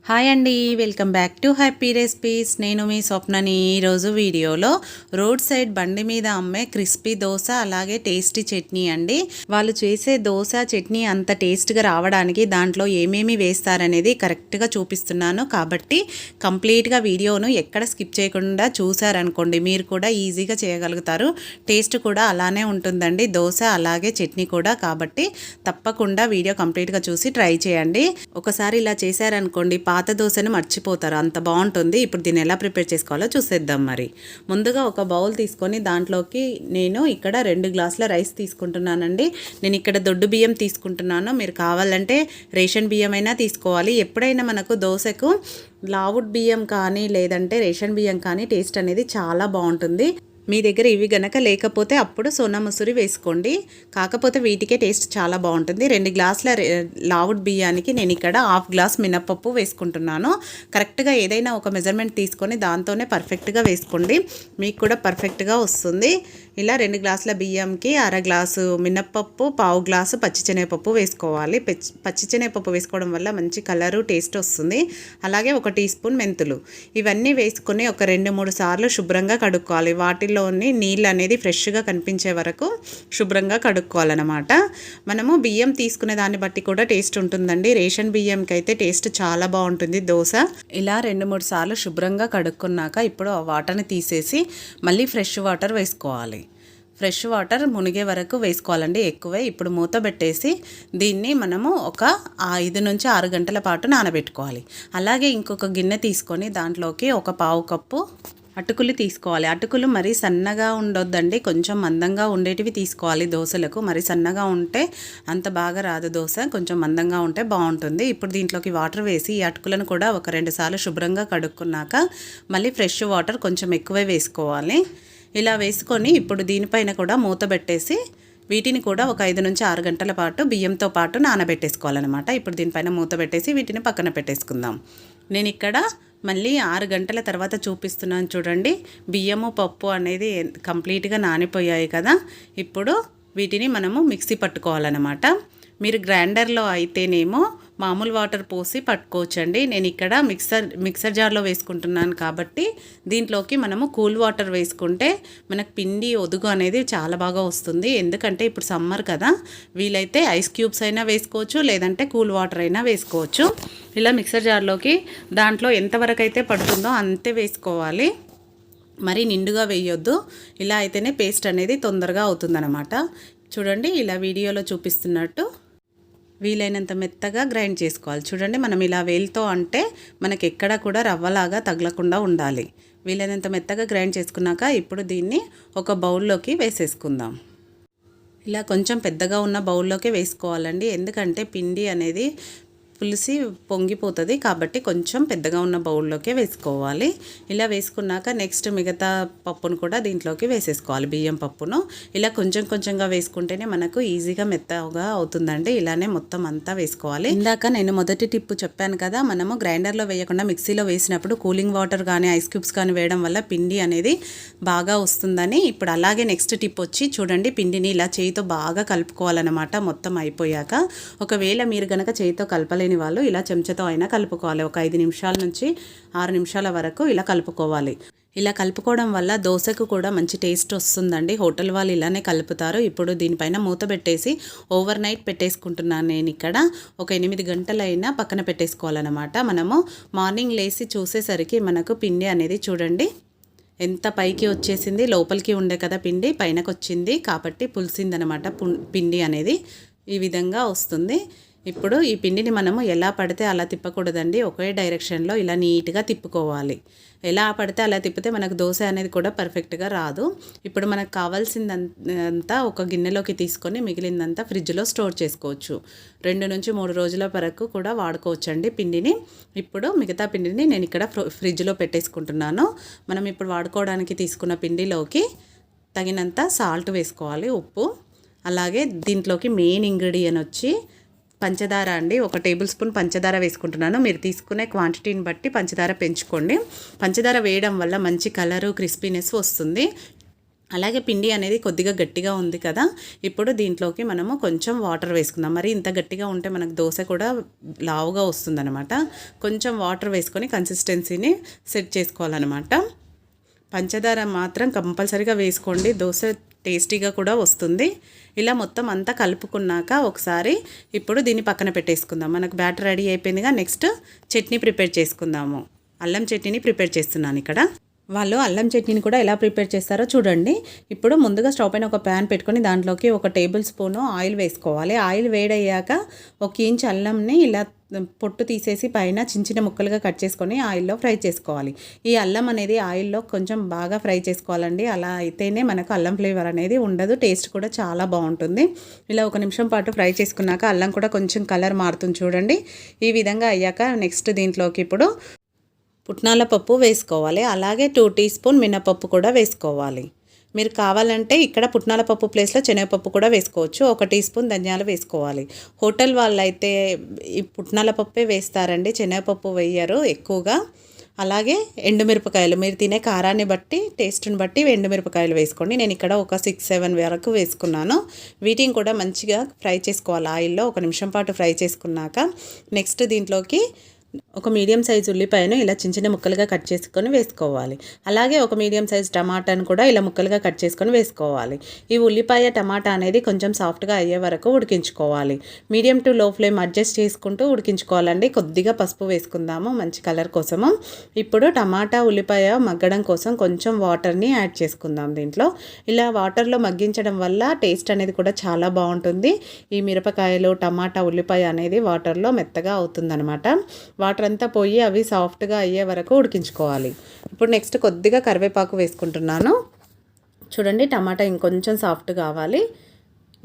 Hi అండి, welcome back to happy recipes. నేను మీ స్వప్నని. ఈరోజు వీడియోలో రోడ్ సైడ్ బండి మీద అమ్మే క్రిస్పీ దోశ అలాగే టేస్టీ చట్నీ అండి. వాళ్ళు చేసే దోశ చట్నీ అంత టేస్ట్గా రావడానికి దాంట్లో ఏమేమి వేస్తారనేది కరెక్ట్గా చూపిస్తున్నాను. కాబట్టి కంప్లీట్గా వీడియోను ఎక్కడ స్కిప్ చేయకుండా చూసారనుకోండి, మీరు కూడా ఈజీగా చేయగలుగుతారు. టేస్ట్ కూడా అలానే ఉంటుందండి, దోశ అలాగే చట్నీ కూడా. కాబట్టి తప్పకుండా వీడియో కంప్లీట్గా చూసి ట్రై చేయండి. ఒకసారి ఇలా చేశారనుకోండి, పాత దోశను మర్చిపోతారు, అంత బాగుంటుంది. ఇప్పుడు దీన్ని ఎలా ప్రిపేర్ చేసుకోవాలో చూసేద్దాం. మరి ముందుగా ఒక బౌల్ తీసుకొని దాంట్లోకి నేను ఇక్కడ 2 గ్లాసుల రైస్ తీసుకుంటున్నానండి. నేను ఇక్కడ దొడ్డు బియ్యం తీసుకుంటున్నాను. మీరు కావాలంటే రేషన్ బియ్యం అయినా తీసుకోవాలి. ఎప్పుడైనా మనకు దోశకు లావుడ్ బియ్యం కానీ లేదంటే రేషన్ బియ్యం కానీ టేస్ట్ అనేది చాలా బాగుంటుంది. మీ దగ్గర ఇవి గనక లేకపోతే అప్పుడు సోనా మసూరి వేసుకోండి. కాకపోతే వీటికే టేస్ట్ చాలా బాగుంటుంది. 2 గ్లాసుల లావుడ్ బియ్యానికి నేను ఇక్కడ 1/2 గ్లాస్ మినప్పప్పు వేసుకుంటున్నాను. కరెక్ట్గా ఏదైనా ఒక మెజర్మెంట్ తీసుకొని దాంతోనే పర్ఫెక్ట్గా వేసుకోండి, మీకు కూడా పర్ఫెక్ట్గా వస్తుంది. ఇలా 2 గ్లాసుల బియ్యంకి 1/2 గ్లాసు మినప్పప్పు, 1/4 గ్లాసు పచ్చిశనగపప్పు వేసుకోవాలి. పచ్చిశనగపప్పు వేసుకోవడం వల్ల మంచి కలరు టేస్ట్ వస్తుంది. అలాగే 1 టీ స్పూన్ మెంతులు. ఇవన్నీ వేసుకొని ఒక 2-3 సార్లు శుభ్రంగా కడుక్కోవాలి. వాటిలోని నీళ్ళు అనేది ఫ్రెష్గా కనిపించే వరకు శుభ్రంగా కడుక్కోవాలన్నమాట. మనము బియ్యం తీసుకునే దాన్ని బట్టి కూడా టేస్ట్ ఉంటుందండి. రేషన్ బియ్యంకి అయితే టేస్ట్ చాలా బాగుంటుంది దోశ. ఇలా 2-3 సార్లు శుభ్రంగా కడుక్కున్నాక ఇప్పుడు ఆ వాటర్ని తీసేసి మళ్ళీ ఫ్రెష్ వాటర్ వేసుకోవాలి. ఫ్రెష్ వాటర్ మునిగే వరకు వేసుకోవాలండి, ఎక్కువే. ఇప్పుడు మూత పెట్టేసి దీన్ని మనము ఒక 5 నుంచి 6 గంటల పాటు నానబెట్టుకోవాలి. అలాగే ఇంకొక గిన్నె తీసుకొని దాంట్లోకి ఒక 1/4 కప్పు అటుకులు తీసుకోవాలి. అటుకులు మరీ సన్నగా ఉండొద్దండి, కొంచెం మందంగా ఉండేటివి తీసుకోవాలి దోశలకు. మరి సన్నగా ఉంటే అంత బాగా రాదు దోశ, కొంచెం మందంగా ఉంటే బాగుంటుంది. ఇప్పుడు దీంట్లోకి వాటర్ వేసి ఈ అటుకులను కూడా ఒక 2 సార్లు శుభ్రంగా కడుక్కున్నాక మళ్ళీ ఫ్రెష్ వాటర్ కొంచెం ఎక్కువే వేసుకోవాలి. ఇలా వేసుకొని ఇప్పుడు దీనిపైన కూడా మూత పెట్టేసి వీటిని కూడా ఒక 5 నుంచి 6 గంటల పాటు బియ్యంతో పాటు నానబెట్టేసుకోవాలన్నమాట. ఇప్పుడు దీనిపైన మూత పెట్టేసి వీటిని పక్కన పెట్టేసుకుందాం. నేను ఇక్కడ మళ్ళీ 6 గంటల తర్వాత చూపిస్తున్నాను చూడండి. బియ్యము పప్పు అనేది కంప్లీట్గా నానిపోయాయి కదా. ఇప్పుడు వీటిని మనము మిక్సీ పట్టుకోవాలన్నమాట. మీరు గ్రైండర్లో అయితేనేమో మామూలు వాటర్ పోసి పట్టుకోవచ్చండి. నేను ఇక్కడ మిక్సర్ జార్లో వేసుకుంటున్నాను కాబట్టి దీంట్లోకి మనము కూల్ వాటర్ వేసుకుంటే మనకు పిండి ఒదుగు అనేది చాలా బాగా వస్తుంది. ఎందుకంటే ఇప్పుడు సమ్మర్ కదా, వీలైతే ఐస్ క్యూబ్స్ అయినా వేసుకోవచ్చు, లేదంటే కూల్ వాటర్ అయినా వేసుకోవచ్చు. ఇలా మిక్సర్ జార్లోకి దాంట్లో ఎంతవరకు అయితే పడుతుందో అంతే వేసుకోవాలి, మరి నిండుగా వేయొద్దు. ఇలా అయితేనే పేస్ట్ అనేది తొందరగా అవుతుందన్నమాట. చూడండి, ఇలా వీడియోలో చూపిస్తున్నట్టు వీలైనంత మెత్తగా గ్రైండ్ చేసుకోవాలి. చూడండి, మనం ఇలా వేలుతో అంటే మనకి ఎక్కడ కూడా రవ్వలాగా తగలకుండా ఉండాలి. వీలైనంత మెత్తగా గ్రైండ్ చేసుకున్నాక ఇప్పుడు దీన్ని ఒక బౌల్లోకి వేసేసుకుందాం. ఇలా కొంచెం పెద్దగా ఉన్న బౌల్లోకి వేసుకోవాలండి, ఎందుకంటే పిండి అనేది పులిసి పొంగిపోతుంది. కాబట్టి కొంచెం పెద్దగా ఉన్న బౌల్లోకే వేసుకోవాలి. ఇలా వేసుకున్నాక నెక్స్ట్ మిగతా పప్పును కూడా దీంట్లోకి వేసేసుకోవాలి, బియ్యం పప్పును. ఇలా కొంచెం కొంచెంగా వేసుకుంటేనే మనకు ఈజీగా మెత్తగా అవుతుందండి. ఇలానే మొత్తం అంతా వేసుకోవాలి. ఇందాక నేను మొదటి టిప్పు చెప్పాను కదా, మనము గ్రైండర్లో వేయకుండా మిక్సీలో వేసినప్పుడు కూలింగ్ వాటర్ కానీ ఐస్ క్యూబ్స్ కానీ వేయడం వల్ల పిండి అనేది బాగా వస్తుందని. ఇప్పుడు అలాగే నెక్స్ట్ టిప్ వచ్చి చూడండి, పిండిని ఇలా చేయితో బాగా కలుపుకోవాలన్నమాట మొత్తం అయిపోయాక. ఒకవేళ మీరు కనుక చేయితో కలపలేని వాళ్ళు ఇలా చెంచాతో అయినా కలుపుకోవాలి. ఒక 5 నిమిషాల నుంచి 6 నిమిషాల వరకు ఇలా కలుపుకోవాలి. ఇలా కలుపుకోవడం వల్ల దోశకు కూడా మంచి టేస్ట్ వస్తుందండి. హోటల్ వాళ్ళు ఇలానే కలుపుతారు. ఇప్పుడు దీనిపైన మూత పెట్టేసి ఓవర్ నైట్ పెట్టేసుకుంటున్నాను. నేను ఇక్కడ ఒక 8 గంటలైనా పక్కన పెట్టేసుకోవాలన్నమాట. మనము మార్నింగ్ లేసి చూసేసరికి మనకు పిండి అనేది చూడండి ఎంత పైకి వచ్చేసింది. లోపలికి ఉండే కదా పిండి పైనకు వచ్చింది, కాబట్టి పులిసిందనమాట పిండి అనేది. ఈ విధంగా వస్తుంది. ఇప్పుడు ఈ పిండిని మనము ఎలా పడితే అలా తిప్పకూడదండి, ఒకే డైరెక్షన్లో ఇలా నీట్గా తిప్పుకోవాలి. ఎలా పడితే అలా తిప్పితే మనకు దోశ అనేది కూడా పర్ఫెక్ట్గా రాదు. ఇప్పుడు మనకు కావాల్సిందంతా ఒక గిన్నెలోకి తీసుకొని మిగిలిందంతా ఫ్రిడ్జ్లో స్టోర్ చేసుకోవచ్చు. 2 నుంచి 3 రోజుల వరకు కూడా వాడుకోవచ్చండి పిండిని. ఇప్పుడు మిగతా పిండిని నేను ఇక్కడ ఫ్రిడ్జ్లో పెట్టేసుకుంటున్నాను. మనం ఇప్పుడు వాడుకోవడానికి తీసుకున్న పిండిలోకి తగినంత సాల్ట్ వేసుకోవాలి, ఉప్పు. అలాగే దీంట్లోకి మెయిన్ ఇంగ్రీడియంట్ వచ్చి పంచదార అండి. 1 టేబుల్ స్పూన్ పంచదార వేసుకుంటున్నాను. మీరు తీసుకునే క్వాంటిటీని బట్టి పంచదార పెంచుకోండి. పంచదార వేయడం వల్ల మంచి కలరు, క్రిస్పీనెస్ వస్తుంది. అలాగే పిండి అనేది కొద్దిగా గట్టిగా ఉంది కదా, ఇప్పుడు దీంట్లోకి మనము కొంచెం వాటర్ వేసుకుందాం. మరి ఇంత గట్టిగా ఉంటే మనకు దోశ కూడా లావుగా వస్తుందన్నమాట. కొంచెం వాటర్ వేసుకొని కన్సిస్టెన్సీని సెట్ చేసుకోవాలన్నమాట. పంచదార మాత్రం కంపల్సరీగా వేసుకోండి, దోశ టేస్టీగా కూడా వస్తుంది. ఇలా మొత్తం అంతా కలుపుకున్నాక ఒకసారి ఇప్పుడు దీన్ని పక్కన పెట్టేసుకుందాం. మనకు బ్యాటర్ రెడీ అయిపోయిందిగా. నెక్స్ట్ చట్నీ ప్రిపేర్ చేసుకుందాము. అల్లం చట్నీని ప్రిపేర్ చేస్తున్నాను ఇక్కడ. వాళ్ళు అల్లం చట్నీని కూడా ఎలా ప్రిపేర్ చేస్తారో చూడండి. ఇప్పుడు ముందుగా స్టవ్ పైన ఒక ప్యాన్ పెట్టుకొని దాంట్లోకి 1 టేబుల్ స్పూను ఆయిల్ వేసుకోవాలి. ఆయిల్ వేడయ్యాక 1 ఇంచ్ అల్లంని ఇలా పొట్టు తీసేసి పైన చిన్న చిన్న ముక్కలుగా కట్ చేసుకొని ఆయిల్లో ఫ్రై చేసుకోవాలి. ఈ అల్లం అనేది ఆయిల్లో కొంచెం బాగా ఫ్రై చేసుకోవాలండి. అలా అయితేనే మనకు అల్లం ఫ్లేవర్ అనేది ఉండదు, టేస్ట్ కూడా చాలా బాగుంటుంది. ఇలా 1 నిమిషం పాటు ఫ్రై చేసుకున్నాక అల్లం కూడా కొంచెం కలర్ మారుతుంది చూడండి. ఈ విధంగా అయ్యాక నెక్స్ట్ దీంట్లోకి ఇప్పుడు పుట్నాల పప్పు వేసుకోవాలి. అలాగే 2 టీ స్పూన్ మినపప్పు కూడా వేసుకోవాలి. మీరు కావాలంటే ఇక్కడ పుట్నాల పప్పు ప్లేస్లో శనగపప్పు కూడా వేసుకోవచ్చు. 1 టీ స్పూన్ ధనియాలు వేసుకోవాలి. హోటల్ వాళ్ళైతే ఈ పుట్నాల పప్పే వేస్తారండి, శనగపప్పు వేయరు ఎక్కువగా. అలాగే ఎండుమిరపకాయలు మీరు తినే కారాన్ని బట్టి, టేస్ట్ని బట్టి ఎండుమిరపకాయలు వేసుకోండి. నేను ఇక్కడ ఒక 6-7 వరకు వేసుకున్నాను. వీటిని కూడా మంచిగా ఫ్రై చేసుకోవాలి ఆయిల్లో. 1 నిమిషం పాటు ఫ్రై చేసుకున్నాక నెక్స్ట్ దీంట్లోకి ఒక మీడియం సైజ్ ఉల్లిపాయను ఇలా చిన్న చిన్న ముక్కలుగా కట్ చేసుకొని వేసుకోవాలి. అలాగే ఒక మీడియం సైజ్ టమాటాను కూడా ఇలా ముక్కలుగా కట్ చేసుకొని వేసుకోవాలి. ఈ ఉల్లిపాయ టమాటా అనేది కొంచెం సాఫ్ట్గా అయ్యే వరకు ఉడికించుకోవాలి. మీడియం టు లో ఫ్లేమ్ అడ్జస్ట్ చేసుకుంటూ ఉడికించుకోవాలండి. కొద్దిగా పసుపు వేసుకుందాము మంచి కలర్ కోసము. ఇప్పుడు టమాటా ఉల్లిపాయ మగ్గడం కోసం కొంచెం వాటర్ని యాడ్ చేసుకుందాం దీంట్లో. ఇలా వాటర్లో మగ్గించడం వల్ల టేస్ట్ అనేది కూడా చాలా బాగుంటుంది. ఈ మిరపకాయలు టమాటా ఉల్లిపాయ అనేది వాటర్లో మెత్తగా అవుతుందన్నమాట. వాటర్ అంతా పోయి అవి సాఫ్ట్గా అయ్యే వరకు ఉడికించుకోవాలి. ఇప్పుడు నెక్స్ట్ కొద్దిగా కరివేపాకు వేసుకుంటున్నాను. చూడండి టమాటా ఇంకొంచెం సాఫ్ట్ కావాలి.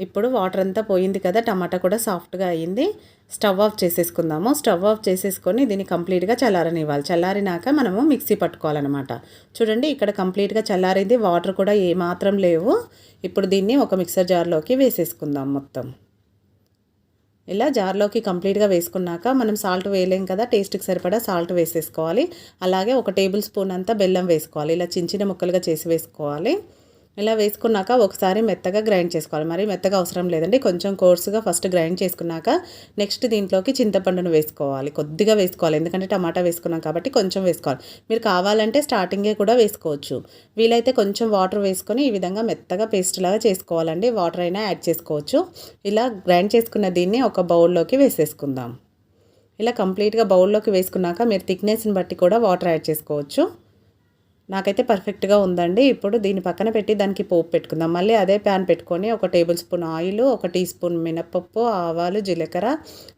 ఇప్పుడు వాటర్ అంతా పోయింది కదా, టమాటా కూడా సాఫ్ట్గా అయ్యింది. స్టవ్ ఆఫ్ చేసేసుకుందాము. స్టవ్ ఆఫ్ చేసేసుకొని దీన్ని కంప్లీట్గా చల్లారనివ్వాలి. చల్లారినాక మనము మిక్సీ పట్టుకోవాలన్నమాట. చూడండి ఇక్కడ కంప్లీట్గా చల్లారింది, వాటర్ కూడా ఏమాత్రం లేవు. ఇప్పుడు దీన్ని ఒక మిక్సర్ జార్లోకి వేసేసుకుందాం మొత్తం. ఇలా జార్లోకి కంప్లీట్గా వేసుకున్నాక మనం సాల్ట్ వేయలేం కదా, టేస్ట్కి సరిపడా సాల్ట్ వేసేసుకోవాలి. అలాగే 1 టేబుల్ స్పూన్ అంతా బెల్లం వేసుకోవాలి. ఇలా చిన్న చిన్న ముక్కలుగా చేసి వేసుకోవాలి. ఇలా వేసుకున్నాక ఒకసారి మెత్తగా గ్రైండ్ చేసుకోవాలి. మరి మెత్తగా అవసరం లేదండి, కొంచెం కోర్సుగా ఫస్ట్ గ్రైండ్ చేసుకున్నాక నెక్స్ట్ దీంట్లోకి చింతపండును వేసుకోవాలి. కొద్దిగా వేసుకోవాలి, ఎందుకంటే టమాటా వేసుకున్నాం కాబట్టి కొంచెం వేసుకోవాలి. మీరు కావాలంటే స్టార్టింగే కూడా వేసుకోవచ్చు. వీలైతే కొంచెం వాటర్ వేసుకొని ఈ విధంగా మెత్తగా పేస్ట్ లాగా చేసుకోవాలండి. వాటర్ అయినా యాడ్ చేసుకోవచ్చు. ఇలా గ్రైండ్ చేసుకున్న దీన్ని ఒక బౌల్లోకి వేసేసుకుందాం. ఇలా కంప్లీట్గా బౌల్లోకి వేసుకున్నాక మీరు థిక్నెస్ని బట్టి కూడా వాటర్ యాడ్ చేసుకోవచ్చు. నాకైతే పర్ఫెక్ట్గా ఉందండి. ఇప్పుడు దీన్ని పక్కన పెట్టి దానికి పోపు పెట్టుకుందాం. మళ్ళీ అదే ప్యాన్ పెట్టుకొని 1 tablespoon oil, 1 teaspoon మినపప్పు, ఆవాలు, జీలకర్ర,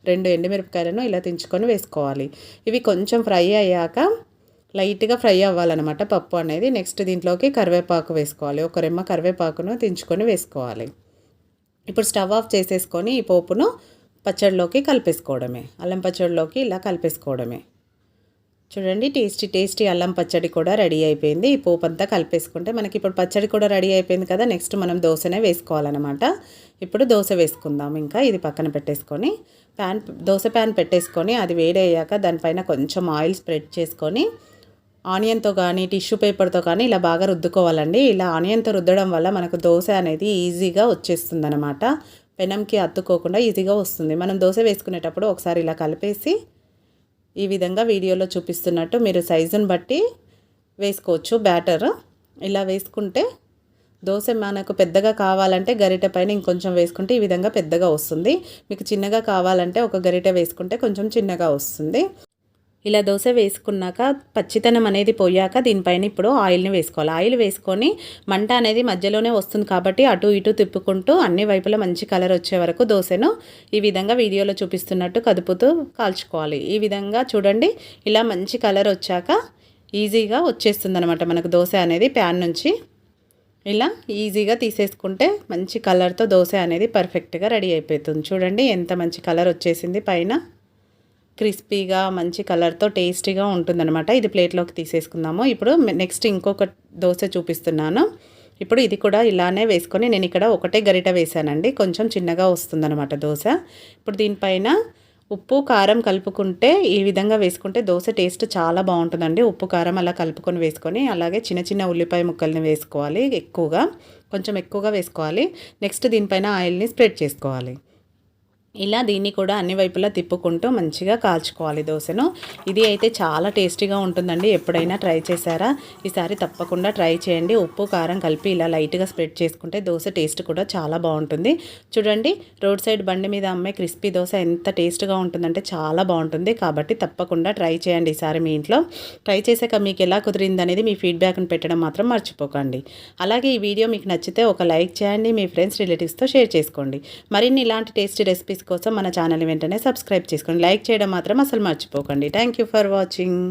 2 ఎండుమిరపకాయలను ఇలా తుంచుకొని వేసుకోవాలి. ఇవి కొంచెం ఫ్రై అయ్యాక లైట్గా ఫ్రై అవ్వాలన్నమాట పప్పు అనేది. నెక్స్ట్ దీంట్లోకి కరివేపాకు వేసుకోవాలి. 1 రెమ్మ కరివేపాకును తుంచుకొని వేసుకోవాలి. ఇప్పుడు స్టవ్ ఆఫ్ చేసేసుకొని ఈ పోపును పచ్చడిలోకి కలిపేసుకోవడమే. అల్లం పచ్చడిలోకి ఇలా కలిపేసుకోవడమే. చూడండి టేస్టీ అల్లం పచ్చడి కూడా రెడీ అయిపోయింది. ఈ పోపు అంతా కలిపేసుకుంటే మనకి ఇప్పుడు పచ్చడి కూడా రెడీ అయిపోయింది కదా. నెక్స్ట్ మనం దోశనే వేసుకోవాలన్నమాట. ఇప్పుడు దోశ వేసుకుందాం. ఇంకా ఇది పక్కన పెట్టేసుకొని దోశ ప్యాన్ పెట్టేసుకొని అది వేడయ్యాక దానిపైన కొంచెం ఆయిల్ స్ప్రెడ్ చేసుకొని ఆనియన్తో కానీ టిష్యూ పేపర్తో కానీ ఇలా బాగా రుద్దుకోవాలండి. ఇలా ఆనియన్తో రుద్దడం వల్ల మనకు దోశ అనేది ఈజీగా వచ్చేస్తుంది అన్నమాట. పెనంకి అతుక్కోకుండా ఈజీగా వస్తుంది. మనం దోశ వేసుకునేటప్పుడు ఒకసారి ఇలా కలిపేసి ఈ విధంగా వీడియోలో చూపిస్తున్నట్టు మీరు సైజుని బట్టి వేసుకోవచ్చు బ్యాటర్. ఇలా వేసుకుంటే దోశ మనకు పెద్దగా కావాలంటే గరిటె పైన ఇంకొంచెం వేసుకుంటే ఈ విధంగా పెద్దగా వస్తుంది. మీకు చిన్నగా కావాలంటే ఒక గరిటె వేసుకుంటే కొంచెం చిన్నగా వస్తుంది. ఇలా దోశ వేసుకున్నాక పచ్చితనం అనేది పోయాక దీనిపైన ఇప్పుడు ఆయిల్ని వేసుకోవాలి. ఆయిల్ వేసుకొని మంట అనేది మధ్యలోనే వస్తుంది కాబట్టి అటు ఇటు తిప్పుకుంటూ అన్ని వైపులా మంచి కలర్ వచ్చే వరకు దోశను ఈ విధంగా వీడియోలో చూపిస్తున్నట్టు కదుపుతూ కాల్చుకోవాలి. ఈ విధంగా చూడండి ఇలా మంచి కలర్ వచ్చాక ఈజీగా వచ్చేస్తుంది అనమాట మనకు దోశ అనేది ప్యాన్ నుంచి. ఇలా ఈజీగా తీసేసుకుంటే మంచి కలర్తో దోశ అనేది పర్ఫెక్ట్గా రెడీ అయిపోతుంది. చూడండి ఎంత మంచి కలర్ వచ్చేసింది, పైన క్రిస్పీగా మంచి కలర్తో టేస్టీగా ఉంటుందన్నమాట. ఇది ప్లేట్లోకి తీసేసుకుందాము. ఇప్పుడు నెక్స్ట్ ఇంకొక దోశ చూపిస్తున్నాను. ఇప్పుడు ఇది కూడా ఇలానే వేసుకొని నేను ఇక్కడ ఒకటే గరిట వేసానండి, కొంచెం చిన్నగా వస్తుందన్నమాట దోశ. ఇప్పుడు దీనిపైన ఉప్పు కారం కలుపుకుంటే ఈ విధంగా వేసుకుంటే దోశ టేస్ట్ చాలా బాగుంటుందండి. ఉప్పు కారం అలా కలుపుకొని వేసుకొని అలాగే చిన్న చిన్న ఉల్లిపాయ ముక్కల్ని వేసుకోవాలి ఎక్కువగా, కొంచెం ఎక్కువగా వేసుకోవాలి. నెక్స్ట్ దీనిపైన ఆయిల్ని స్ప్రెడ్ చేసుకోవాలి. ఇలా దీన్ని కూడా అన్ని వైపులా తిప్పుకుంటూ మంచిగా కాల్చుకోవాలి దోశను. ఇది అయితే చాలా టేస్టీగా ఉంటుందండి. ఎప్పుడైనా ట్రై చేశారా? ఈసారి తప్పకుండా ట్రై చేయండి. ఉప్పు కారం కలిపి ఇలా లైట్గా స్ప్రెడ్ చేసుకుంటే దోశ టేస్ట్ కూడా చాలా బాగుంటుంది. చూడండి, రోడ్ సైడ్ బండి మీద అమ్మే క్రిస్పీ దోశ ఎంత టేస్ట్గా ఉంటుందంటే చాలా బాగుంటుంది. కాబట్టి తప్పకుండా ట్రై చేయండి ఈసారి మీ ఇంట్లో. ట్రై చేశాక మీకు ఎలా కుదిరింది అనేది మీ ఫీడ్బ్యాక్ని పెట్టడం మాత్రం మర్చిపోకండి. అలాగే ఈ వీడియో మీకు నచ్చితే ఒక లైక్ చేయండి, మీ ఫ్రెండ్స్ రిలేటివ్స్తో షేర్ చేసుకోండి. మరిన్ని ఇలాంటి టేస్టీ రెసిపీస్ కోసం మన ఛానల్ వెంటనే సబ్స్క్రైబ్ చేసుకోండి. లైక్ చేయడం మాత్రం అసలు మర్చిపోకండి. Thank you for watching.